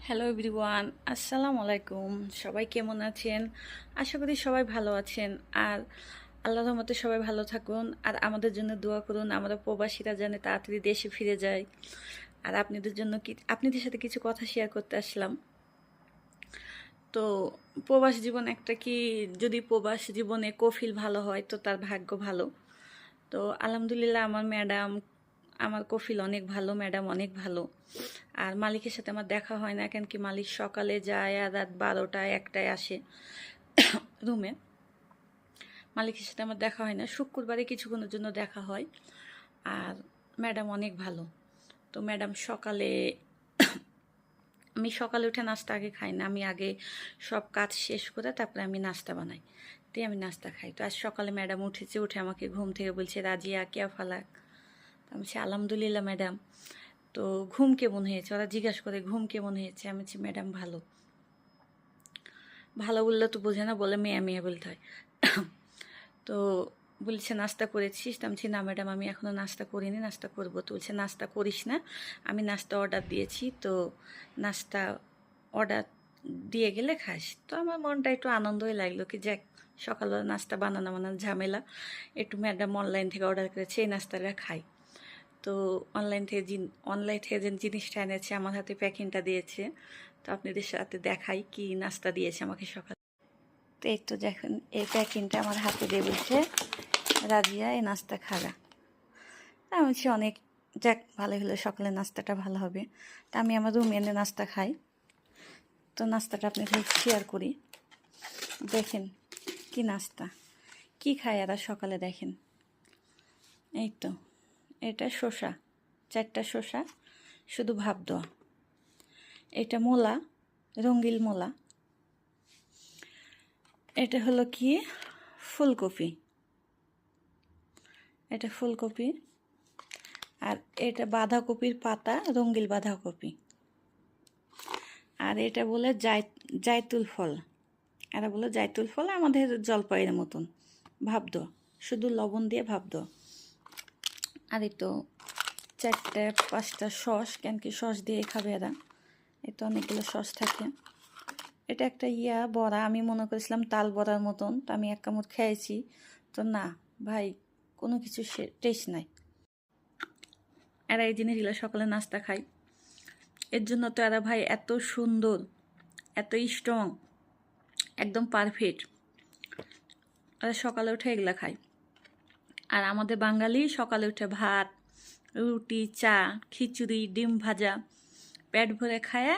Hello everyone, আসসালামু আলাইকুম। সবাই কেমন আছেন? আশা করি সবাই ভালো আছেন। আর আল্লাহর রহমতে সবাই ভালো থাকুন। আর আমাদের জন্য দোয়া করুন, আমরা প্রবাসীরা যেন তাড়াতাড়ি দেশে ফিরে যাই। আর আপনাদের সাথে কিছু কথা শেয়ার করতে আসলাম। তো প্রবাস জীবন একটা কি, যদি প্রবাস জীবনে কফিল ভালো হয় তো তার ভাগ্য ভালো। তো আলহামদুলিল্লাহ আমার কফিল অনেক ভালো, ম্যাডাম অনেক ভালো। আর মালিকের সাথে আমার দেখা হয় না, কেন কি মালিক সকালে যায় আর রাত 12টায় 1টায় আসে রুমে। মালিকের সাথে আমার দেখা হয় না, শুক্রবারে কিছুক্ষণের জন্য দেখা হয়। আর ম্যাডাম অনেক ভালো। তো ম্যাডাম আমি সকালে উঠে নাস্তা আগে খাই না, আমি আগে সব কাজ শেষ করে তারপরে আমি নাস্তা বানাই, দিয়ে আমি নাস্তা খাই। তো আজ সকালে ম্যাডাম উঠে আমাকে ঘুম থেকে বলছে, রাজিয়া কিয়া ফালাক। আমি বলছি আলহামদুলিল্লাহ ম্যাডাম। তো ঘুম কেমন হয়েছে, ওরা জিজ্ঞাসা করে ঘুম কেমন হয়েছে। আমি বলছি ম্যাডাম ভালো। ভালো বললে তো বোঝে না, বলে মেয়ে মেয়ে বলতে হয়। তো বলছে নাস্তা করেছিস? আমি বলছি না ম্যাডাম, আমি এখনও নাস্তা করিনি, নাস্তা করবো। তো বলছে নাস্তা করিস না, আমি নাস্তা অর্ডার দিয়েছি, তো নাস্তা অর্ডার দিয়ে গেলে খাস। তো আমার মনটা একটু আনন্দই লাগলো, কি যাক সকালবেলা নাস্তা বানানো ঝামেলা, একটু ম্যাডাম অনলাইন থেকে অর্ডার করেছে, এই নাস্তাটা খাই। তো অনলাইন থেকে যে জিনিসটা এনেছে আমার হাতে প্যাকিংটা দিয়েছে। তো আপনাদের সাথে দেখাই কি নাস্তা দিয়েছে আমাকে সকালে। তো এই তো দেখুন, এই প্যাকিংটা আমার হাতে দিয়ে বলছে, রাজিয়া এই নাস্তা খাগা। তা আমি বলছি অনেক, যাক ভালো হলো, সকালে নাস্তাটা ভালো হবে। তা আমি আমার রুমে এনে নাস্তা খাই। তো নাস্তাটা আপনাদের শেয়ার করি। দেখেন কি নাস্তা, কি খায় এরা সকালে, দেখেন। এই তো এটা শসা, 4টা শসা শুধু ভাপ দেওয়া। এটা মূলা, রঙ্গিল মূলা। এটা হলো কি ফুলকপি, এটা ফুলকপি। আর এটা বাঁধাকপির পাতা, রঙ্গিল বাঁধাকপি। আর এটা বলে জায়তুল ফল, এরা বলে জায়তুল ফল, আমাদের জলপাইয়ের মতন ভাপ দেওয়া, শুধু লবণ দিয়ে ভাপ দেওয়া। আর এই তো 4-5টা সস, কেন কি সস দিয়ে খাবে এরা, এই তো অনেকগুলো সস থাকে। এটা একটা বড়া, আমি মনে করেছিলাম তাল বড়ার মতন, তো আমি এক কামড় খেয়েছি, তো না ভাই, কোনো কিছু টেস্ট নাই। এরা এই জিনিসগুলো সকালে নাস্তা খায়, এর জন্য তো এরা ভাই এত সুন্দর, এত স্ট্রং, একদম পারফেক্ট। এরা সকালে উঠে এগুলা খায়। আর আমাদের বাঙালি সকালে উঠে ভাত, রুটি, চা, খিচুড়ি, ডিম ভাজা পেট ভরে খায়,